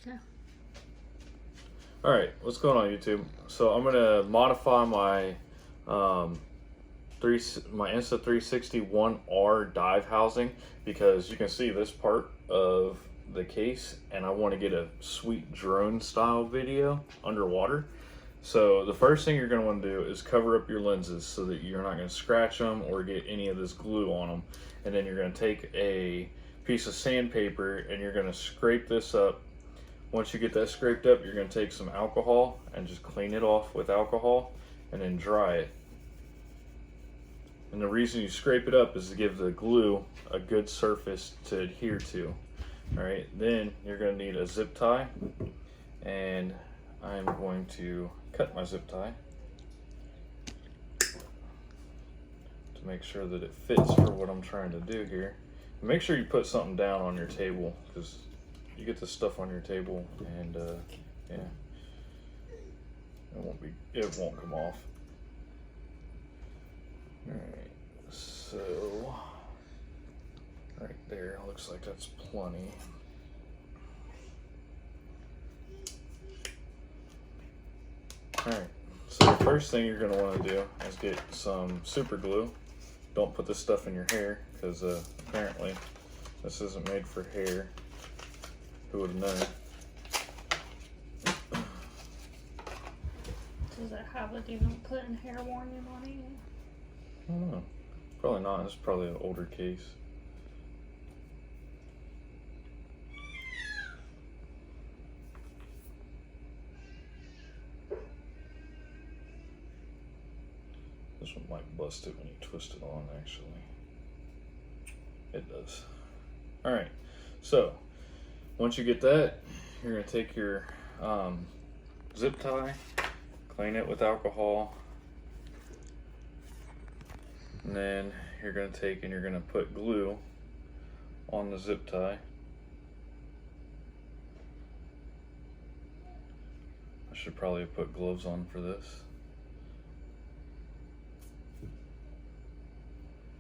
Okay. Alright, what's going on YouTube? So I'm gonna modify my my Insta360 1R dive housing because you can see this part of the case and I want to get a sweet drone style video underwater. So the first thing you're going to want to do is cover up your lenses so that you're not going to scratch them or get any of this glue on them. And then you're going to take a piece of sandpaper and you're going to scrape this up. Once you get that scraped up, you're going to take some alcohol and just clean it off with alcohol and then dry it. And the reason you scrape it up is to give the glue a good surface to adhere to. Alright, then you're going to need a zip tie, and I'm going to cut my zip tie to make sure that it fits for what I'm trying to do here. And make sure you put something down on your table, because you get this stuff on your table and yeah, it won't come off. Alright, so right there, looks like that's plenty. Alright, so the first thing you're going to want to do is get some super glue. Don't put this stuff in your hair, because apparently this isn't made for hair. Who would have known? Does it have a do not put in hair warning on it? I don't know. Probably not. This is probably an older case. This one might bust it when you twist it on, actually. It does. Alright, so once you get that, you're going to take your zip tie, clean it with alcohol, and then you're going to take and you're going to put glue on the zip tie. I should probably have put gloves on for this.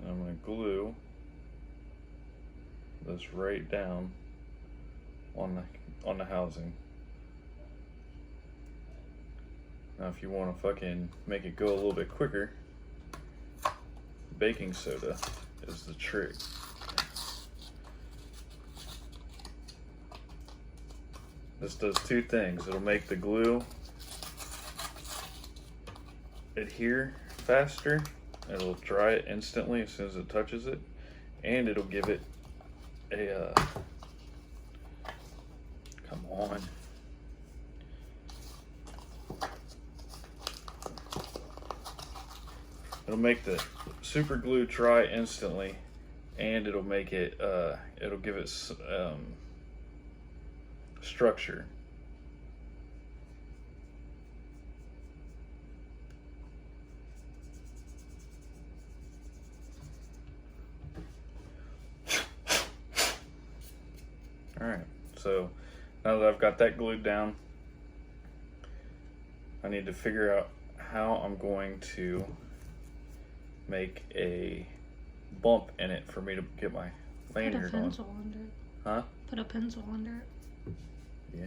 And I'm going to glue this right down on the housing. Now if you want to fucking make it go a little bit quicker, baking soda is the trick. This does two things. It'll make the glue adhere faster, it'll dry it instantly as soon as it touches it, and it'll give it a come on. It'll make the super glue dry instantly, and it'll make it it'll give it structure. Alright, so now that I've got that glued down, I need to figure out how I'm going to make a bump in it for me to get my lanyard on. Put a pencil under it. Huh? Put a pencil under it. Yeah.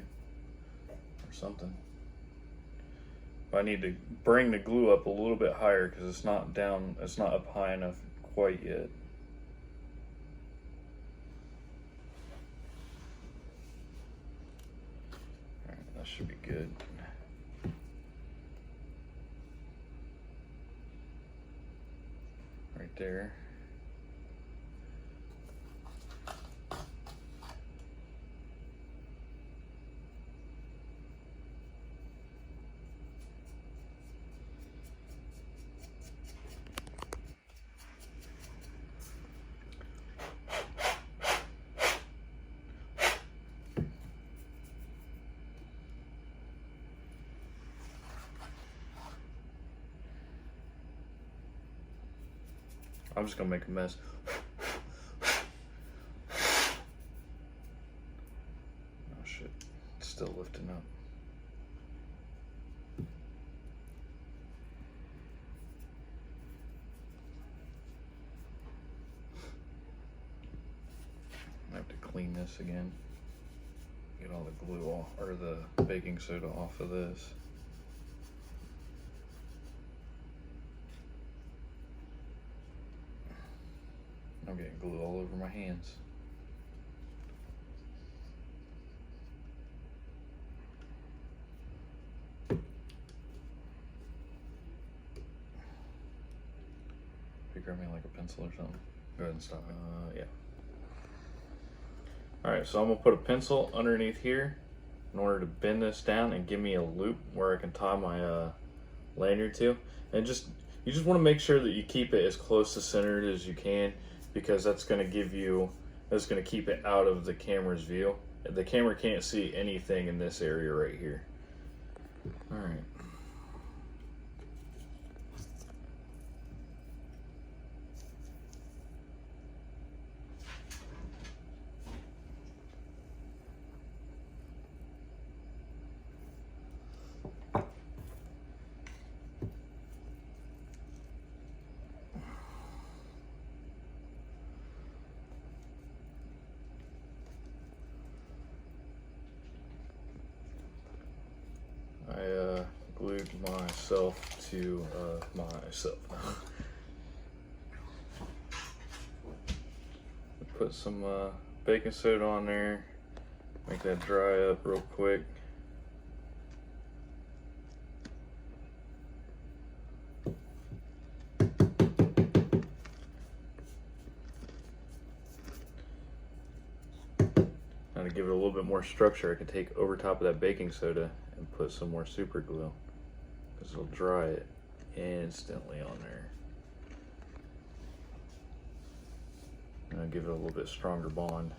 Or something. But I need to bring the glue up a little bit higher because it's not down, it's not up high enough quite yet. Alright, that should be good. Right there. I'm just gonna make a mess. Oh shit, it's still lifting up. I have to clean this again. Get all the glue off, or the baking soda off of this. I'm getting glue all over my hands. Grab me like a pencil or something. Go ahead and stop. Yeah. Alright, so I'm going to put a pencil underneath here in order to bend this down and give me a loop where I can tie my lanyard to. And you just want to make sure that you keep it as close to centered as you can, because that's going to keep it out of the camera's view. The camera can't see anything in this area right here. Alright. I glued myself to myself. Put some baking soda on there, make that dry up real quick. Now to give it a little bit more structure, I can take over top of that baking soda and put some more super glue, because it'll dry it instantly on there. And I'll give it a little bit stronger bond.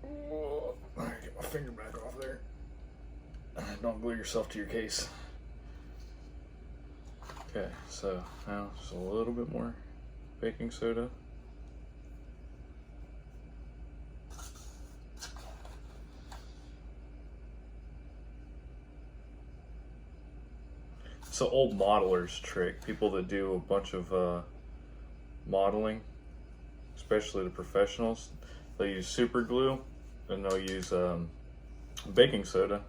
Oh, all right, get my finger back off there. Don't glue yourself to your case. Okay, so now just a little bit more baking soda. It's an old modeler's trick. People that do a bunch of modeling, especially the professionals, they use super glue and they'll use baking soda,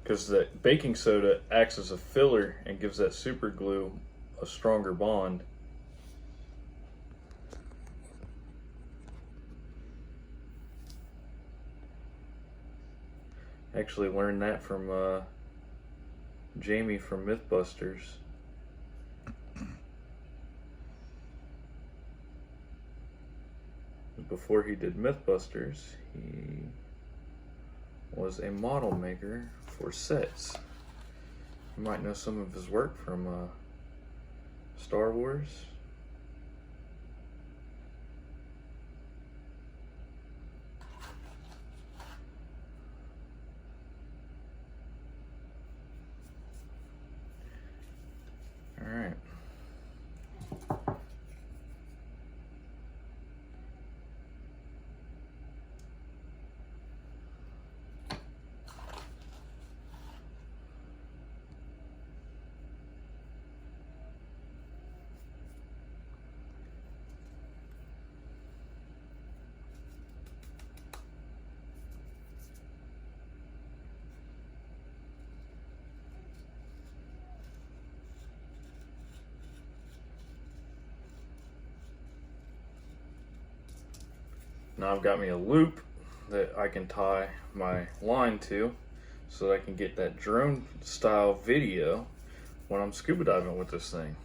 because the baking soda acts as a filler and gives that super glue a stronger bond. Actually learned that from Jamie from Mythbusters. Before he did Mythbusters, he was a model maker for sets. You might know some of his work from Star Wars. All right. Now I've got me a loop that I can tie my line to so that I can get that drone style video when I'm scuba diving with this thing.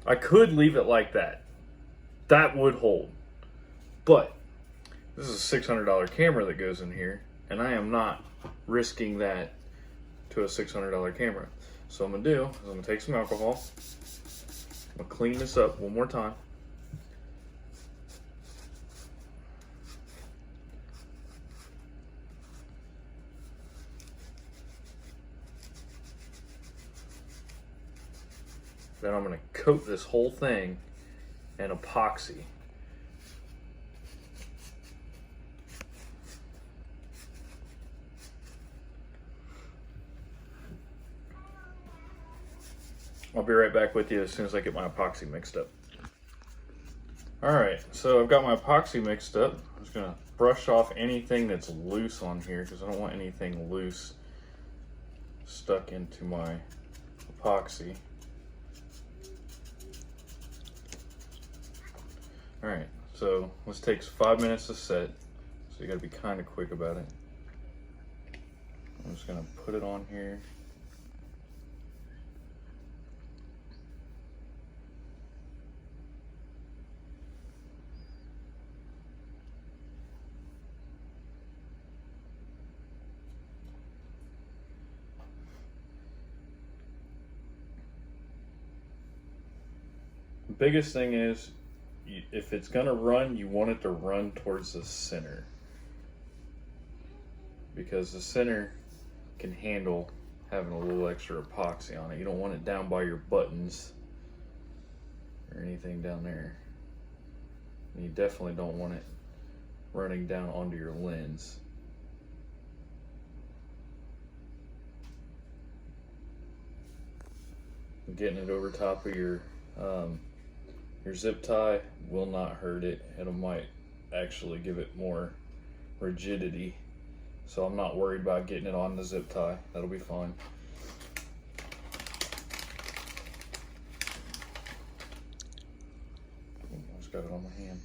I could leave it like that. That would hold. But this is a $600 camera that goes in here, and I am not risking that to a $600 camera. So what I'm gonna do is I'm gonna take some alcohol, I'm gonna clean this up one more time. Then I'm going to coat this whole thing in epoxy. I'll be right back with you as soon as I get my epoxy mixed up. Alright, so I've got my epoxy mixed up. I'm just going to brush off anything that's loose on here because I don't want anything loose stuck into my epoxy. Alright, so this takes 5 minutes to set, so you gotta be kind of quick about it. I'm just gonna put it on here. The biggest thing is, if it's gonna run, you want it to run towards the center, because the center can handle having a little extra epoxy on it. You don't want it down by your buttons or anything down there. And you definitely don't want it running down onto your lens. Getting it over top of your zip tie will not hurt it. It might actually give it more rigidity. So I'm not worried about getting it on the zip tie. That'll be fine. I just got it on my hand.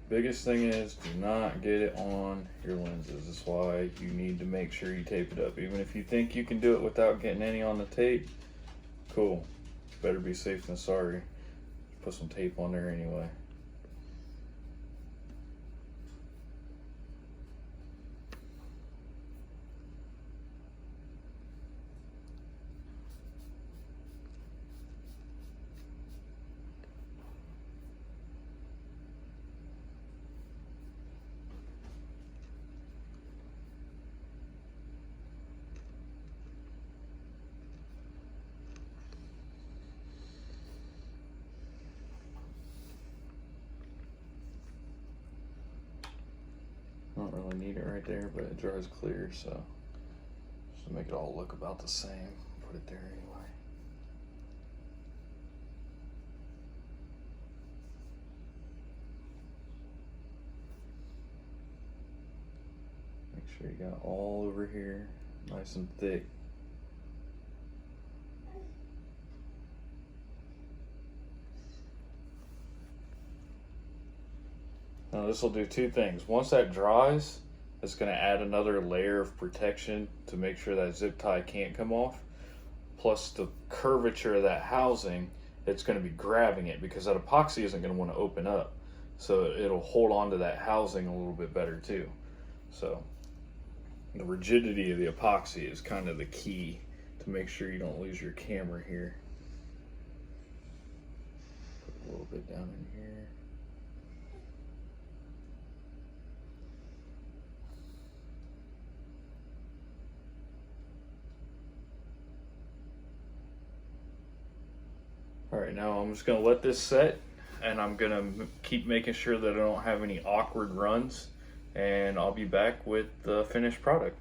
Biggest thing is, do not get it on your lenses. That's why you need to make sure you tape it up. Even if you think you can do it without getting any on the tape, cool. Better be safe than sorry. Put some tape on there anyway. I don't really need it right there, but it dries clear, so just to make it all look about the same, put it there anyway. Make sure you got all over here, nice and thick. Now this will do two things. Once that dries, it's going to add another layer of protection to make sure that zip tie can't come off. Plus the curvature of that housing, it's going to be grabbing it because that epoxy isn't going to want to open up. So it'll hold on to that housing a little bit better too. So the rigidity of the epoxy is kind of the key to make sure you don't lose your camera here. Put a little bit down in here. Alright, now I'm just going to let this set, and I'm going to keep making sure that I don't have any awkward runs, and I'll be back with the finished product.